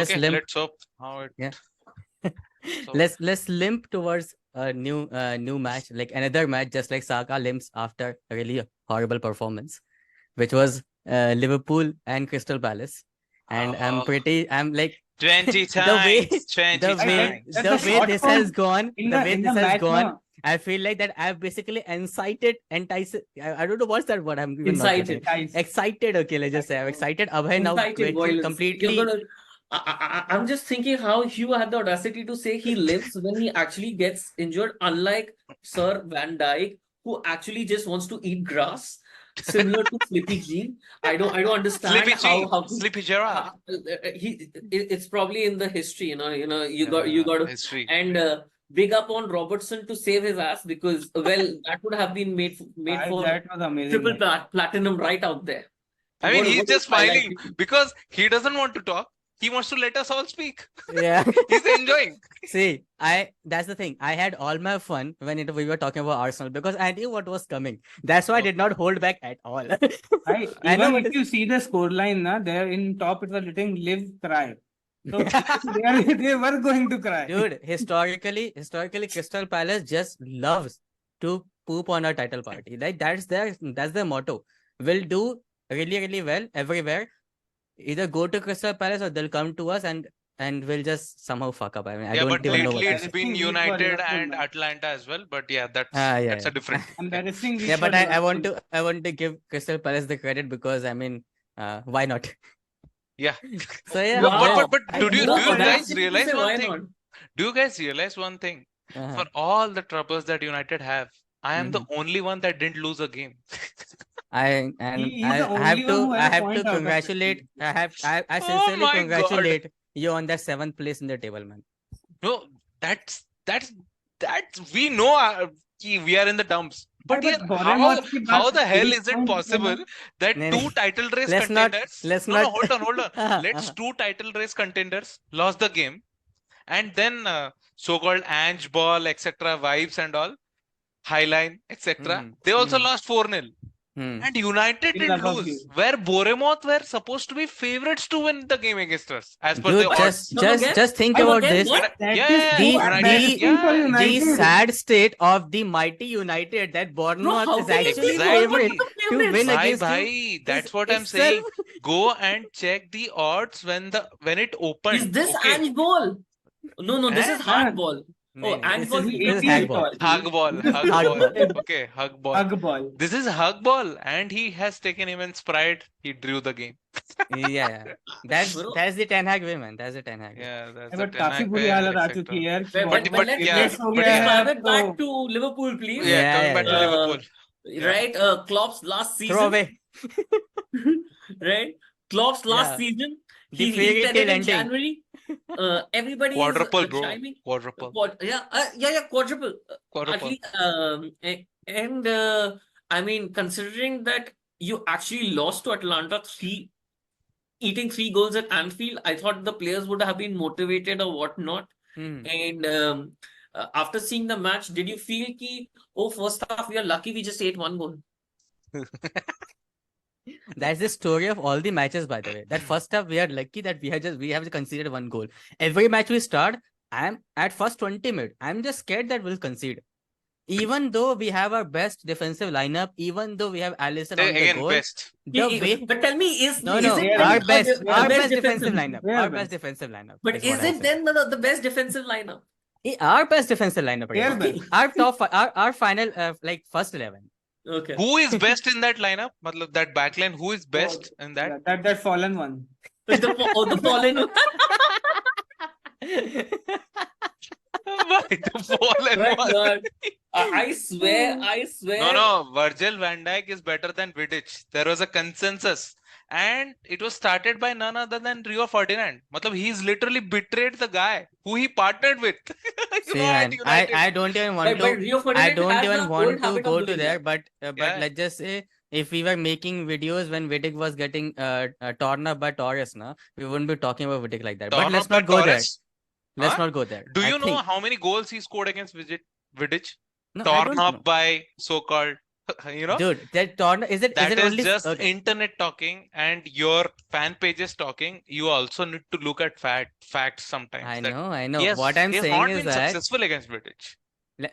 let's Okay, limp. let's hope how it. Yeah. So Let's limp towards a new match, like another match, just like Saka limps after a really horrible performance, which was Liverpool and Crystal Palace. And I'm like 20 the way times, 20 times. That's the short this form has gone, in the the way in this the has match. gone, No, I feel like that I've basically I don't know what's that word. I'm even not getting Incited. it. guys. Excited. Okay, let's just say I'm excited. Abhay now Incited violence. completely. You're gonna. I'm just thinking how Hugh had the audacity to say he lives when he actually gets injured, unlike Sir Van Dyke, who actually just wants to eat grass, similar to Slippy G. I don't understand Sleepy G, how Sleepy Gerard. it's probably in the history, you got to, History. and big up on Robertson to save his ass, because that would have been made Guys, for that was amazing. triple platinum right out there. I mean, What- he's what just a highlight. smiling because he doesn't want to talk. He wants to let us all speak. Yeah. He's enjoying. See, that's the thing. I had all my fun when we were talking about Arsenal because I knew what was coming. That's why I did not hold back at all. Right? I know Even what if you see the scoreline, there in top it was written live, cry. So they were going to cry. Dude, historically, Crystal Palace just loves to poop on a title party. Like that's their motto. We'll do really, really well everywhere. Either go to Crystal Palace or they'll come to us and we'll just somehow fuck up. I mean, I Yeah, don't but even know what. lately that it's is. been I think we got United Liverpool, and man. Atlanta as well. But yeah, that's Yeah, a different. Embarrassing. Yeah, but I want to give Crystal Palace the credit because I mean, why not? Yeah. So yeah. Wow. But do you No, guys audacity to realize say one why thing? not? Do you guys realize one thing? Uh-huh. For all the troubles that United have, I am the only one that didn't lose a game. He's the only one who has a point out of congratulate. it. I Oh sincerely my God. congratulate you on that 7th place in the table, man. No, that's we know we are in the dumps. But But yeah, Bournemouth की how बात the hell मेरी is it point possible that नहीं, two नहीं. title race Let's not- contenders? let's No, not- hold on. Let's two title race contenders lost the game, and then so-called Ange Ball, etc. vibes and all, Highline, etc. They also lost 4-0. And United Still didn't above lose, you. where Bournemouth were supposed to be favorites to win the game against us, as per Dude, the odds. just think Come about again? this. What? That Yeah, is yeah, so United, embarrassing for yeah. United. The sad state of the mighty United that Bournemouth how is can you actually be Exactly. favorite to favorites? win Bhai, against you. bhai, that's is what I'm itself- saying. Go and check the odds when it opened. Is this okay? Ange Ball? No, this is hardball. No, Oh, Ange this Ball. is It hack is ball. Hug ball. Okay, hug ball. Hug ball. This is hug ball, and he has taken immense pride. He drew the game. Yeah, that's Bro. the Ten Hag way, man. That's the Ten Hag way. Yeah, that's But the काफी Ten बुरी Hag हालत आ way, चुकी etc. है यार कि But But let's yeah, हो but गया है, describe it तो- back to Liverpool, please. Yeah, coming back to yeah. Liverpool. Right, Klopp's last season. Throw away. Right, Klopp's last Yeah. season. The He fairy said tale it in ending. January. Everybody Quadruple, is bro. chiming. Quadruple. Quadruple. Quadruple. And I mean, considering that you actually lost to Atlanta eating 3 goals at Anfield, I thought the players would have been motivated or whatnot. And after seeing the match, did you feel ki, first half we are lucky we just ate 1 goal? That's the story of all the matches, by the way. That first half, we are lucky that we have conceded 1 goal. Every match we start, I'm at first 20 minutes. I'm just scared that we'll concede. Even though we have our best defensive lineup, even though we have Alisson on the Again, goal, best. But tell me, is it our then best defensive defensive lineup. Yeah, Our best. best defensive lineup. But what is I'm it saying. then the best defensive lineup? Our best defensive lineup? Their again. best. Our top, our final, like first 11. Okay. Who is best in that lineup? Matlab, that backline, who is best in that? Yeah, that fallen one. The fallen one. The fallen My one. God. I swear. No, Virgil van Dijk is better than Vidic. There was a consensus. And it was started by none other than Rio Ferdinand. Matlab, he's literally betrayed the guy who he partnered with. See, man, I don't even want But Rio to. Ferdinand I don't has even the want old to habit go of to doing there. that. But Yeah. let's just say, if we were making videos when Vidic was getting torn up by Torres, we wouldn't be talking about Vidic like that. But Torn let's up by not go there. Torres? Let's Huh? not go there. Do I you know think- how many goals he scored against Vidic? No, I Torn don't up know. by so-called Dude, that tournament is that it is only just okay. internet talking and your fan pages talking. You also need to look at facts sometimes. I That know. What I'm he has saying not is been that successful against British.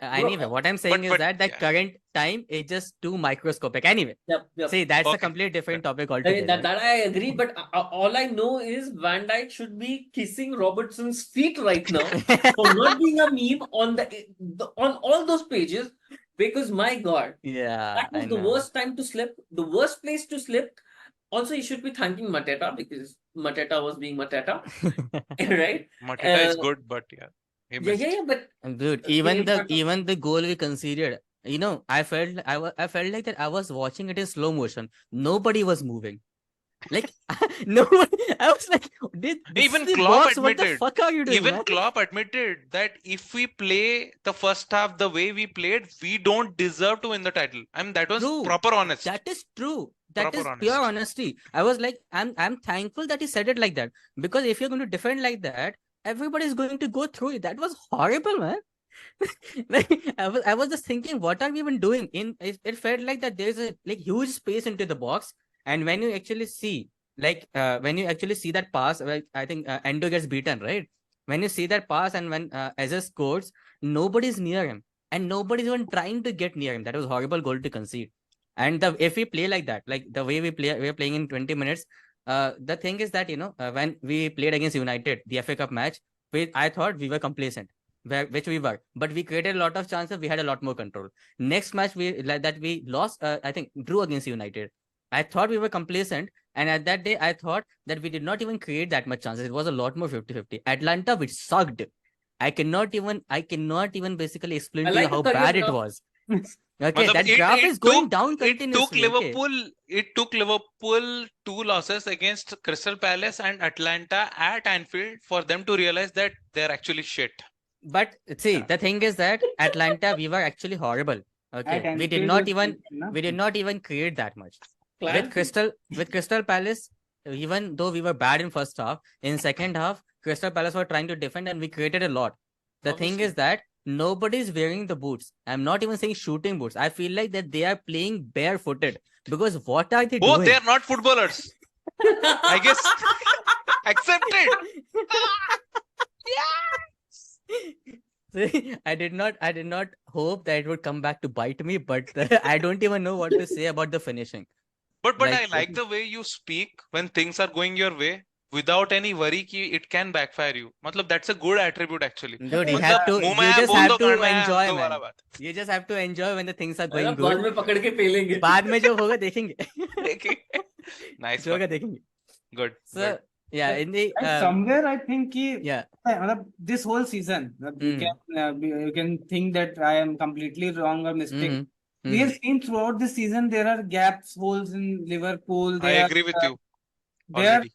anyway, what I'm saying is But that yeah, current time is just too microscopic. Anyway, Yep. see, that's a okay. completely different topic I mean, altogether. that I agree, but all I know is Van Dijk should be kissing Robertson's feet right now for not being a meme on on all those pages, because my God, Yeah, that I was the know. worst time to slip, the worst place to slip. Also, you should be thanking Mateta because Mateta was being Mateta, right? Mateta is Uh, good, but yeah, he yeah, missed. but Dude, in front of even the goal we conceded, I I felt like that I was watching it in slow motion. Nobody was moving. Like no one, I was like, this is Even the Klopp box. What the admitted. fuck are you doing, Even man? Klopp admitted that if we play the first half the way we played, we don't deserve to win the title. I mean, that was True. proper honest. That is true. That Proper is pure honest. honesty. I was like, I'm thankful that he said it like that. Because if you're going to defend like that, everybody's going to go through it. That was horrible, man. Like, I was just thinking, what are we even doing? It felt like that there's a like huge space into the box, and when you actually see, when you actually see that pass, like I think Endo gets beaten, right? When you see that pass, and when Eze scores, nobody's near him, and nobody's even trying to get near him. That was horrible goal to concede. And if we play like that, like the way we're playing in 20 minutes. The thing is that when we played against United, the FA Cup match, I thought we were complacent, which we were, but we created a lot of chances. We had a lot more control. Next match we lost. I think drew against United. I thought we were complacent, and at that day I thought that we did not even create that much chances. It was a lot more 50-50. Atlanta, which sucked. I cannot even basically explain I to you like the how career bad it graph. was. Okay, Matlab, that graph is going down it took continuously. Okay, Liverpool. It took Liverpool 2 losses against Crystal Palace and Atlanta at Anfield for them to realize that they're actually shit. but see, Yeah. the thing is that Atlanta, we were actually horrible. At Okay, Anfield was we did not even create that much. Clan. With Crystal Palace, even though we were bad in first half, in second half, Crystal Palace were trying to defend and we created a lot. The thing Obviously. is that nobody's wearing the boots. I'm not even saying shooting boots. I feel like that they are playing barefooted, because what are they Oh, doing? they're not footballers. I guess accepted. See, I did not hope that it would come back to bite me, but I don't even know what to say about the finishing. But I Like, like the way you speak when things are going your way without any worry कि it can backfire you. मतलब that's a good attribute actually. dude, मतलब मुंह में you है just बोल have दो to कान में है enjoy, दो man. वाला बात. You just have to enjoy when the things are going बाद good. में पकड़ के पेलेंगे. बाद में जो होगा देखेंगे. Nice जो one. होगा देखेंगे. Good. So Good. yeah, in the somewhere I think yeah. this whole season you can think that I am completely wrong or mistaken. We have seen throughout the season there are gaps, holes in Liverpool. I agree with you They are already.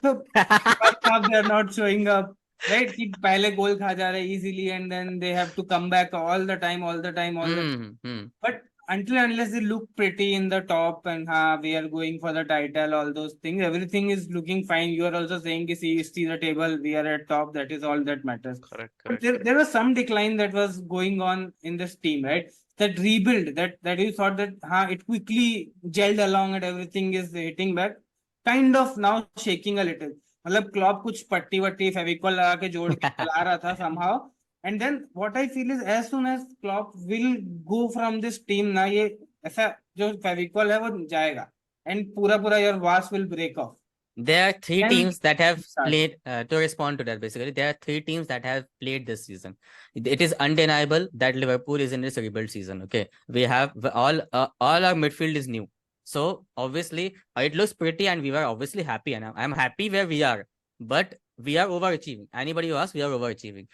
so first half they are not showing up. Right? कि पहले goal खा जा रहे easily and then they have to come back all the time. But until unless they look pretty in the top and we are going for the title, all those things, everything is looking fine. You are also saying कि see the table, we are at top. That is all that matters. Correct. But there was some decline that was going on in this team, right? That rebuild that you thought that it quickly gelled along and everything is hitting back, kind of now shaking a little. मतलब Klopp कुछ पट्टी वट्टी फेविकॉल लगा के जोड़ के चला रहा था somehow. And then what I feel is as soon as Klopp will go from this team ना ये ऐसा जो फेविकॉल है वो जाएगा and पूरा your vase will break off. There are three Then teams that have start. played, to respond to that, basically, there are three teams that have played this season. It is undeniable that Liverpool is in this rebuild season. Okay, we have all our midfield is new. So obviously it looks pretty and we were obviously happy, and I'm happy where we are, but we are overachieving. Anybody who asks, we are overachieving.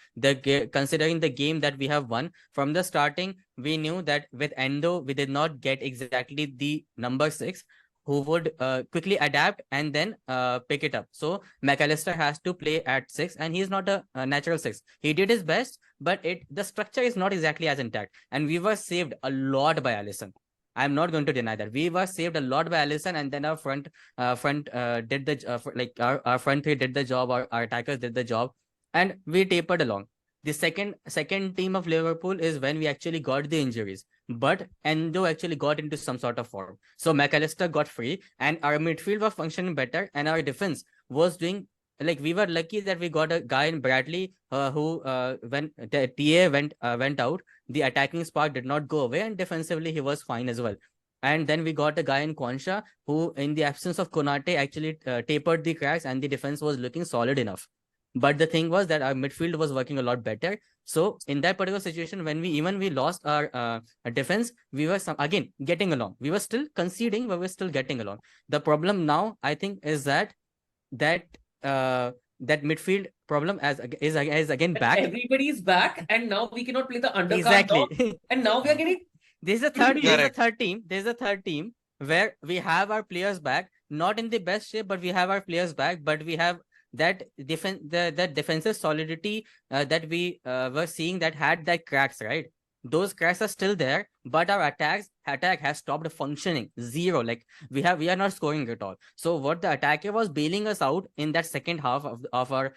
Considering the game that we have won from the starting, we knew that with Endo, we did not get exactly the number 6 who would quickly adapt and then pick it up. So McAllister has to play at 6, and he's not a natural 6. He did his best, but the structure is not exactly as intact. And we were saved a lot by Alisson. I'm not going to deny that we were saved a lot by Alisson, and then our front did the our front three did the job, our attackers did the job, and we tapered along. The second team of Liverpool is when we actually got the injuries. but Endo actually got into some sort of form. So McAllister got free, and our midfield was functioning better, and our defense was doing like we were lucky that we got a guy in Bradley who when the TA went out, the attacking spark did not go away, and defensively he was fine as well. And then we got a guy in Kwansha who, in the absence of Konate, actually tapered the cracks, and the defense was looking solid enough. But the thing was that our midfield was working a lot better. So in that particular situation, when we lost our defense, we were again getting along. We were still conceding, but we were still getting along. The problem now, I think, is that that midfield problem is again back. Everybody's back, and now we cannot play the undercard Exactly. dog, and now we are getting. There's a third team where we have our players back, not in the best shape, but we have our players back. But we have that that defensive solidity that we were seeing that had that cracks, right? Those cracks are still there, but our attack has stopped functioning. Zero. Like we are not scoring at all. So what the attacker was bailing us out in that second half of our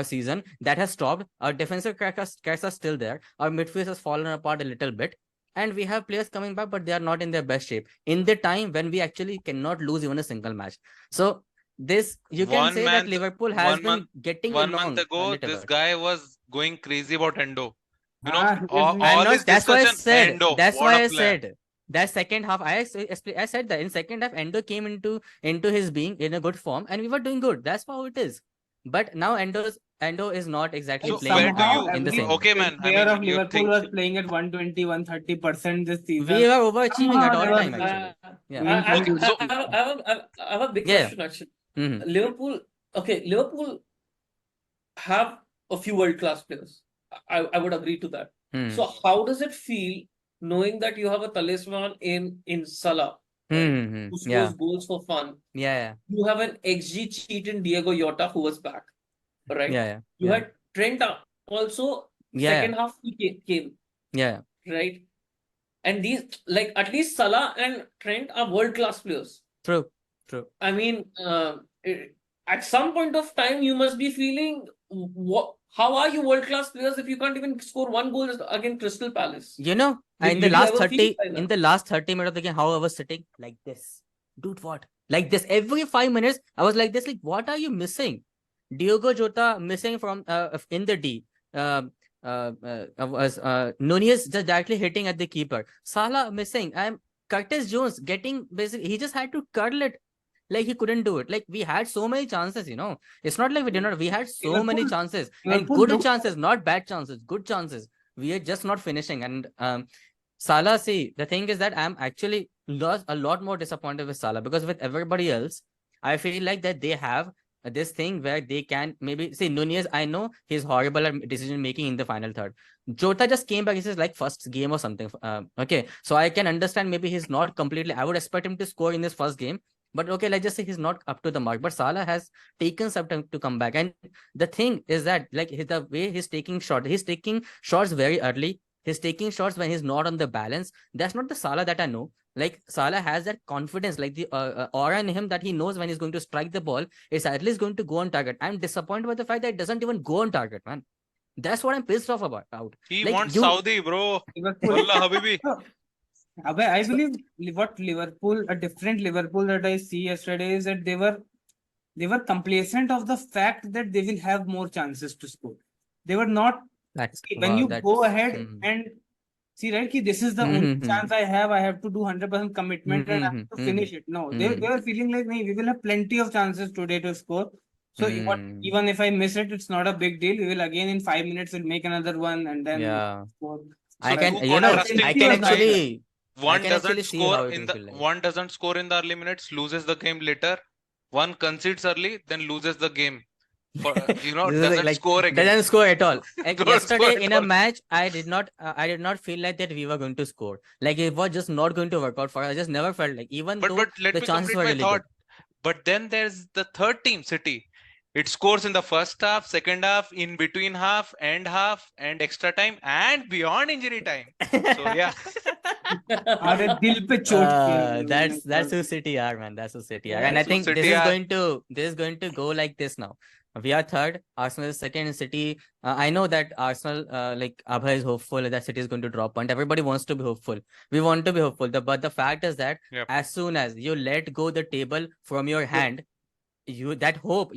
season, that has stopped. Our defensive cracks are still there. Our midfield has fallen apart a little bit. And we have players coming back, but they are not in their best shape in the time when we actually cannot lose even a single match. So this, you can say that Liverpool has been getting along. 1 month ago, this guy was going crazy about Endo. You know, Ah, all this that's why I discussion, said. Endo, That's what why a I player. said that second half. I said that in second half, Endo came into his being in a good form, and we were doing good. That's how it is. But now Endo is not exactly So playing where do you in the same. okay, man? I player mean, of you Liverpool think was playing at 120, 130% this season. We were overachieving at all Somehow time, they were- actually. Yeah. I have a big Yeah. question actually. Mhm. Liverpool have a few world-class players. I would agree to that. Hmm. So how does it feel knowing that you have a talisman in Salah, Hmm. who scores Yeah. goals for fun? Yeah. You have an XG cheat in Diego Jota who was back, right? Yeah. You Yeah. had Trent also Yeah. second half he came, Yeah. right? And these, like, at least Salah and Trent are world-class players. True. I mean, at some point of time, you must be feeling, how are you world-class players if you can't even score one goal against Crystal Palace? You know, in the last 30 minutes of the game, how I was sitting like this. Dude, what? Like this. Every 5 minutes, I was like this. Like, what are you missing? Diogo Jota missing from in the D. Nunez just directly hitting at the keeper. Salah missing. Curtis Jones getting basically, he just had to curl it. Like he couldn't do it. Like we had so many chances, you know. It's not like we did not. We had so many chances and good chances, not bad chances, good chances. We are just not finishing. And Salah, see, the thing is that I'm actually a lot more disappointed with Salah, because with everybody else, I feel like that they have this thing where they can maybe see Nunez. I know he's horrible at decision making in the final third. Jota just came back. This is like first game or something. Okay, so I can understand maybe he's not completely. I would expect him to score in this first game. But okay, let's just say he's not up to the mark. But Salah has taken some time to come back. And the thing is that, like, the way he's taking shots very early. He's taking shots when he's not on the balance. That's not the Salah that I know. Like, Salah has that confidence, like the aura in him, that he knows when he's going to strike the ball, it's at least going to go on target. I'm disappointed by the fact that it doesn't even go on target, man. That's what I'm pissed off about. He wants Saudi, bro. Wallah, Habibi. I believe what Liverpool, a different Liverpool that I see yesterday, is that they were complacent of the fact that they will have more chances to score. They were not. When you go ahead and see, right, this is the only chance I have to do 100% commitment and I have to finish it. No, they were feeling like, we will have plenty of chances today to score. So even if I miss it, it's not a big deal. We will again in 5 minutes we'll make another one and then score. So I can actually. One doesn't score in the early minutes, loses the game later. One concedes early, then loses the game. Doesn't score again. Doesn't score at all. Yesterday in a match, I did not feel like that we were going to score. Like, it was just not going to work out for us. I just never felt like, even though the chances were really good. But then there's the third team, City. It scores in the first half, second half, in between half, and extra time, and beyond injury time. So yeah. That's who City are, man. That's who City are. And I think this is going to go like this now. We are third. Arsenal is second. City. I know that Arsenal, like Abhay is hopeful that City is going to drop point. Everybody wants to be hopeful. We want to be hopeful. But the fact is that Yep. as soon as you let go the table from your hand, you that hope.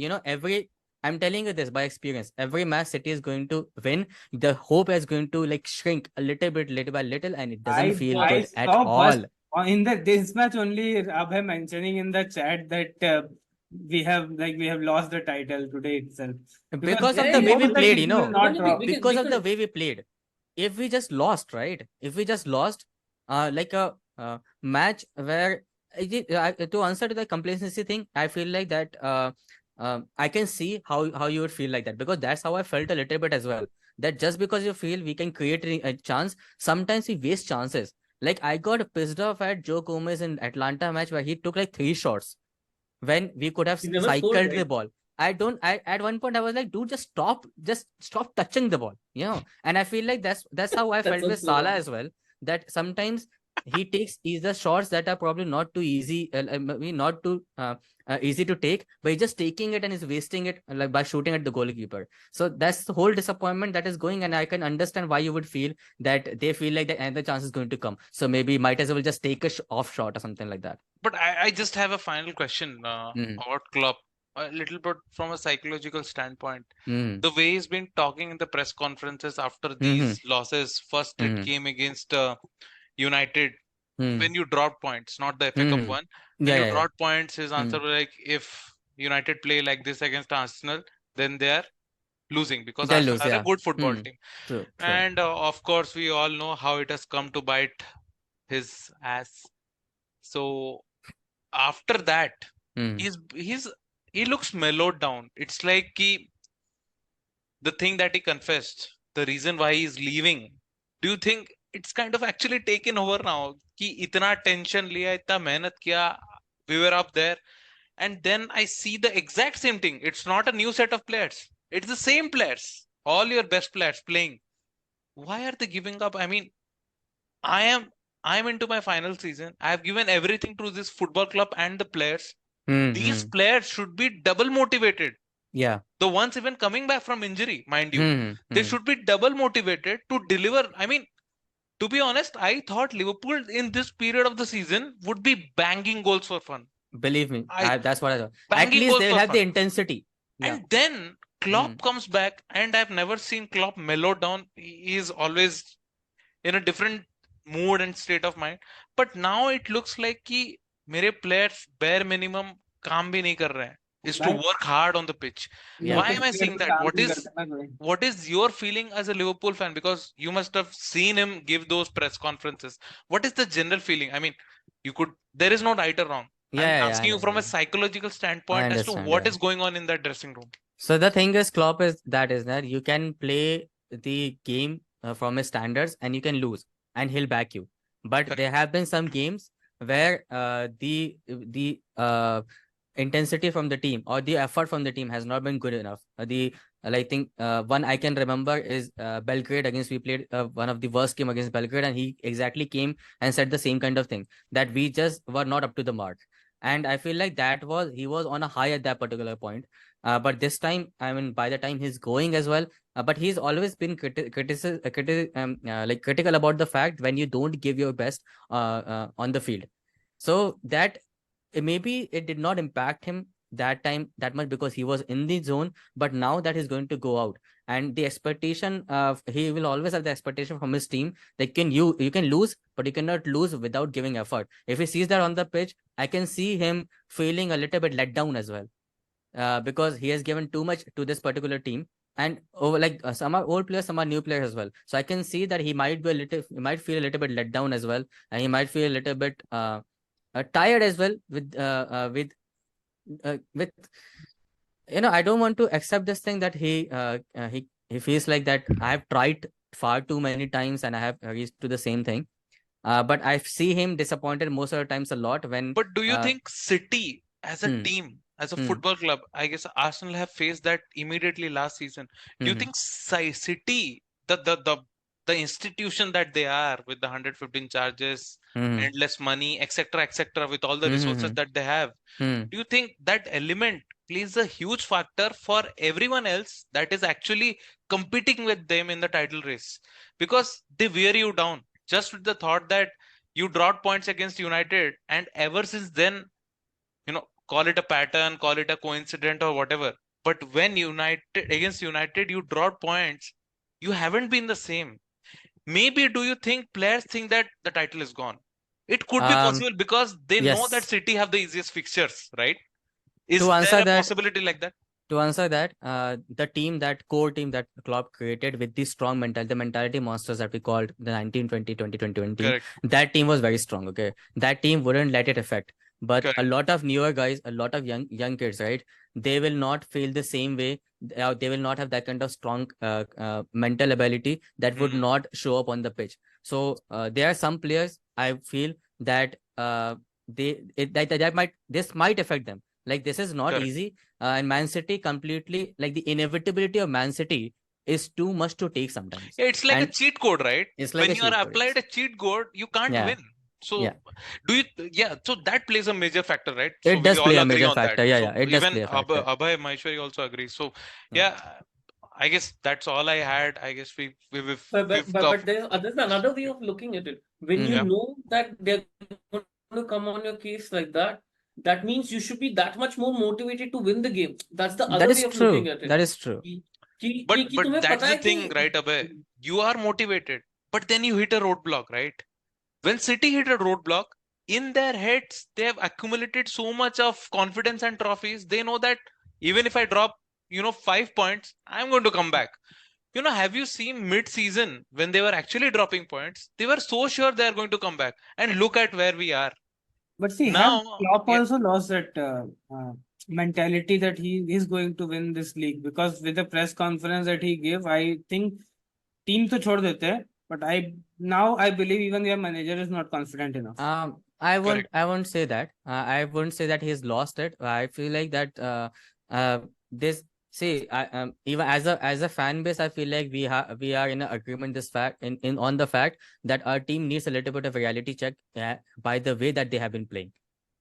I'm telling you this by experience. Every match City is going to win. The hope is going to like shrink a little bit, little by little, and it doesn't feel I good at saw all. in this match only Abhay mentioning in the chat that we have lost the title today itself Because of he the way we knows that played, City will not drop. because of the way we played. If we just lost, right? If we just lost, like a match where to answer to the complacency thing, I feel like that I can see how you would feel like that, because that's how I felt a little bit as well. That just because you feel we can create a chance, sometimes we waste chances. Like I got pissed off at Joe Gomez in Atlanta match where he took like 3 shots when we could have He never scored, cycled the right? ball. I at one point I was like, dude, just stop touching the ball, And I feel like that's how I That felt with sounds so Salah wrong. as well. That sometimes he takes either shots that are probably not too easy, maybe not too easy to take, but he's just taking it and is wasting it like by shooting at the goalkeeper. So that's the whole disappointment that is going, and I can understand why you would feel that they feel like the another chance is going to come. So maybe might as well just take a off shot or something like that. But I just have a final question Mm. about Klopp, a little bit from a psychological standpoint. Mm. The way he's been talking in the press conferences after Mm-hmm. these losses. First, it Mm-hmm. came against United Mm. when you dropped points, not the FA Cup Mm. one. When Yeah, you yeah, yeah. dropped points, his answer Mm. was like, if United play like this against Arsenal, then they are losing because They'll Arsenal lose, has a yeah. good football Mm. team. True, true. And of course, we all know how it has come to bite his ass. So after that, Mm. he looks mellowed down. It's like the thing that he confessed, the reason why he's leaving. Do you think it's kind of actually taken over now? कि इतना tension लिया, इतना मेहनत किया, we were up there, and then I see the exact same thing. It's not a new set of players. It's the same players, all your best players playing. Why are they giving up? I mean, I am I'm into my final season. I have given everything to this football club and the players. Mm. These Mm. players should be double motivated. Yeah. The ones even coming back from injury, mind you, Mm. they Mm. should be double motivated to deliver. I mean, to be honest, I thought Liverpool in this period of the season would be banging goals for fun. Believe me, I that's what I thought. At banging least goals they'll for have fun. the intensity. Yeah. And then Klopp Mm. comes back, and I've never seen Klopp mellow down. He is always in a different mood and state of mind. But now it looks like कि मेरे players bare minimum काम भी नहीं कर रहे हैं. Is to work hard on the pitch. Yeah. Why am I saying that? What is your feeling as a Liverpool fan? Because you must have seen him give those press conferences. What is the general feeling? I mean, there is no right or wrong. Yeah, I'm yeah, yeah, I asking you from a understand. psychological I standpoint as to understand, what yeah. is going on in that dressing room. So the thing is, Klopp is that you can play the game from his standards and you can lose, and he'll back you. But Correct. there have been some games where the intensity from the team or the effort from the team has not been good enough. I think one I can remember is Belgrade against we played one of the worst game against Belgrade, and he exactly came and said the same kind of thing, that we just were not up to the mark. And I feel like he was on a high at that particular point. But this time, I mean, by the time he's going as well, but he's always been like critical about the fact when you don't give your best on the field. So that maybe it did not impact him that time that much because he was in the zone. But now that he's going to go out, and the expectation of he will always have the expectation from his team that you can lose, but you cannot lose without giving effort. If he sees that on the pitch, I can see him feeling a little bit let down as well. Because he has given too much to this particular team, and over like some are old players, some are new players as well. So I can see that he might feel a little bit let down as well, and he might feel a little bit tired as well with I don't want to accept this thing that he feels like that I have tried far too many times and I have reached to the same thing. But I see him disappointed most of the times a lot when. But do you think City as a Hmm, team, as a hmm, football club, I guess Arsenal have faced that immediately last season. Do you hmm, think City, the institution that they are with the 115 charges, hmm, endless money, etc., etc., with all the hmm, resources hmm, that they have, hmm, do you think that element plays a huge factor for everyone else that is actually competing with them in the title race, because they wear you down just with the thought that you dropped points against United, and ever since then, call it a pattern, call it a coincidence or whatever. But when against United, you dropped points, you haven't been the same. Maybe do you think players think that the title is gone? It could be possible because they know that Yes. City have the easiest fixtures, right? Is To answer there a that, possibility like that? that core team that Klopp created with the strong the mentality monsters that we called the 1920-2021 team, Correct. that team was very strong. Okay, that team wouldn't let it affect. But a Correct. lot of newer guys, a lot of young kids, right? They will not feel the same way. They will not have that kind of strong mental ability that would not show up on the pitch. So there are some players I feel that this might affect them. Like, this is not Correct. easy. And Man City completely, like, the inevitability of Man City is too much to take sometimes. Yeah, it's like a And cheat code, right? it's like When a you are cheat code, applied yes. a cheat code, you can't Yeah. win. So Yeah. so that plays a major factor, right? So It does we play all a agree major on that. factor. Yeah, So yeah. It does even play a factor. Abhay Maheshwari also agrees. So Yeah. yeah, I guess that's all I had. I guess we've But there's another way of looking at it. When you Yeah. know that they're going to come on your case like that, that means you should be that much more motivated to win the game. That's the That other way is of looking true. at it. That is true. कि But तुम्हें that's पता the है thing, कि right, Abhay? You are motivated, but then you hit a roadblock, right? When City hit a roadblock, in their heads, they have accumulated so much of confidence and trophies. They know that even if I drop, 5 points, I'm going to come back. Have you seen mid-season when they were actually dropping points? They were so sure they are going to come back. And look at where we are. But see, have Now, Klopp yeah, also lost that mentality that he is going to win this league, because with the press conference that he gave, I think team to chhod dete hai, but I believe even their manager is not confident enough. correct. I won't say that. I wouldn't say that he's lost it. I feel like that this see even as a fan base, I feel like we are in an agreement this fact in on the fact that our team needs a little bit of reality check by the way that they have been playing.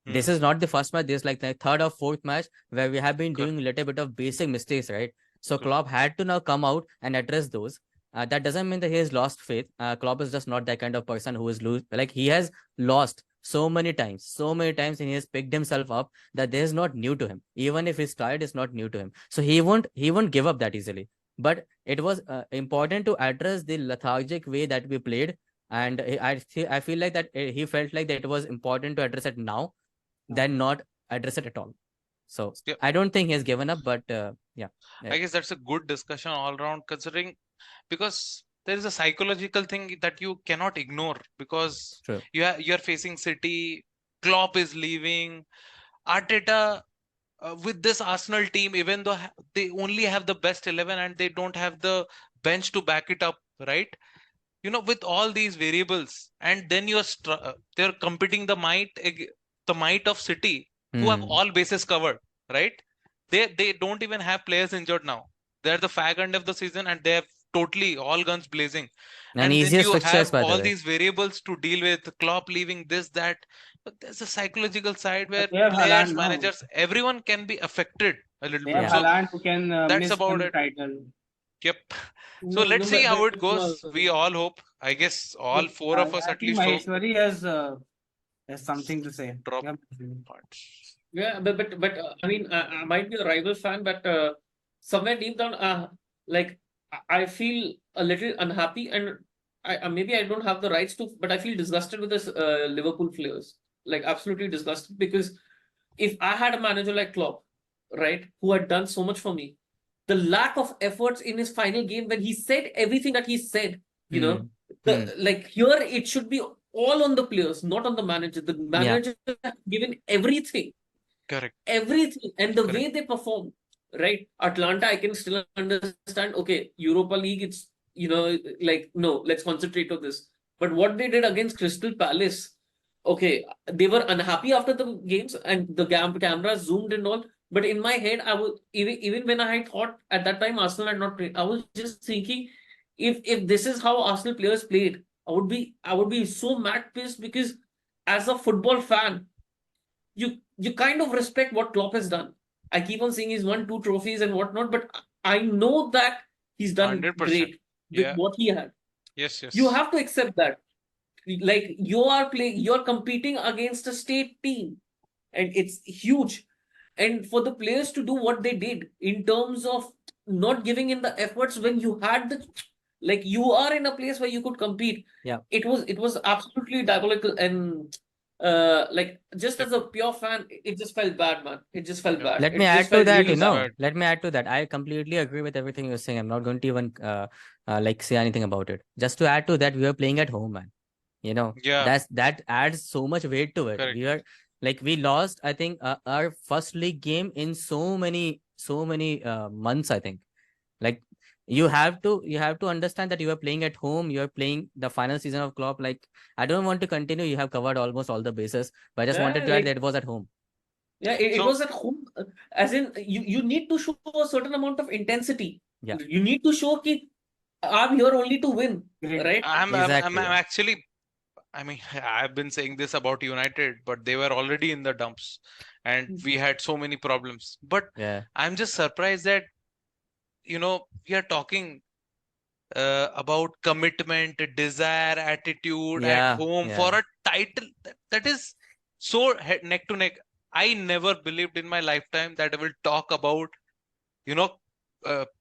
This is not the first match. This is like the third or fourth match where we have been doing a little bit of basic mistakes, right? So Correct. Klopp had to now come out and address those. That doesn't mean that he has lost faith. Klopp is just not that kind of person who is like, he has lost so many times, and he has picked himself up, that this is not new to him. Even if he's tired, it's not new to him. So he won't give up that easily. But it was important to address the lethargic way that we played, and I feel like that he felt like that it was important to address it now than not address it at all. So Yeah. I don't think he has given up, but yeah. I guess that's a good discussion all around, considering because there is a psychological thing that you cannot ignore, because True. you're facing City, Klopp is leaving, Arteta with this Arsenal team, even though they only have the best 11 and they don't have the bench to back it up, right? With all these variables, and then they're competing the might of City, who have all bases covered, right? They don't even have players injured now. They're the fag end of the season, and they have totally all guns blazing. And And then easiest you fixtures, have by the all way. these variables to deal with, Klopp leaving, this, that. But there's a psychological side where But they have players, Haaland now. managers, everyone can be affected a little They bit. have So Haaland who can that's miss about one it. title. Yep. So let's see how it goes. no, We all hope. I guess all four of us I at think least hope. Maheshwari has something to say. Drop Yeah. parts. Yeah, but I mean, I might be a rival fan, but somewhere deep down, like I feel a little unhappy, and maybe I don't have the rights to, but I feel disgusted with this Liverpool players, like absolutely disgusted, because if I had a manager like Klopp, right, who had done so much for me, the lack of efforts in his final game when he said everything that he said, like here it should be all on the players, not on the manager. The manager has given everything. Correct. Everything, and the Correct. way they perform, right? Atlanta, I can still understand. Okay, Europa League, it's like, no, let's concentrate on this. But what they did against Crystal Palace, okay, they were unhappy after the games, and the camera zoomed and all. But in my head, I was even when I had thought at that time Arsenal had not played, I was just thinking, if this is how Arsenal players played, I would be so mad pissed, because as a football fan, you kind of respect what Klopp has done. I keep on saying he's won 2 trophies and whatnot, but I know that he's done 100%. great with Yeah. what he had. Yes, yes. You have to accept that. Like you're competing against a state team, and it's huge. And for the players to do what they did in terms of not giving in the efforts when you had the, like, you are in a place where you could compete. Yeah. It was absolutely diabolical, and like, just Yep. as a pure fan, it just felt bad, man. It just felt Yep. bad. Let It me just add to felt that, really you know. bad. Let me add to that. I completely agree with everything you're saying. I'm not going to even like say anything about it. Just to add to that, we were playing at home, man. You know, Yeah. that adds so much weight to it. Correct. We were like, we lost, I think, our first league game in so many months, I think. Like, you have to understand that you are playing at home. You are playing the final season of Klopp. Like, I don't want to continue. You have covered almost all the bases, but I just wanted to add that it was at home. Yeah, it So- was at home. As in, you need to show a certain amount of intensity. Yeah. You need to show that I'm here only to win, Great. right? I'm Exactly. actually, I mean, I've been saying this about United, but they were already in the dumps and we had so many problems. But Yeah. I'm just surprised that, we are talking about commitment, desire, attitude at Yeah. home Yeah. for a title that is so neck to neck. I never believed in my lifetime that I will talk about,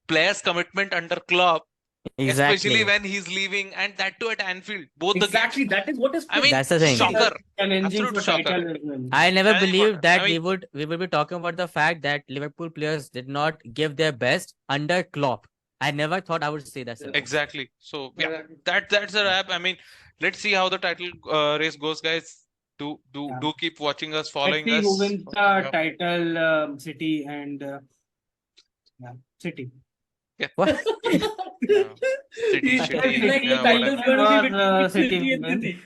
players' commitment under Klopp, especially Exactly. when he's leaving, and that too at Anfield. Both Exactly. the games. That is what is I mean, That's the thing. shocker. Challenging Absolute for shocker. title as well. I never Challenging believed for- that I mean- we would be talking about the fact that Liverpool players did not give their best under Klopp. I never thought I would say that sentence. Exactly. So yeah, Correct. that's a wrap. I mean, let's see how the title race goes, guys. Do keep watching us, Let's following see us. who wins the Yeah. title, City and City. What? Yeah. City, He- City, like the yeah, title whatever. is going to be Or, between City City and win. City.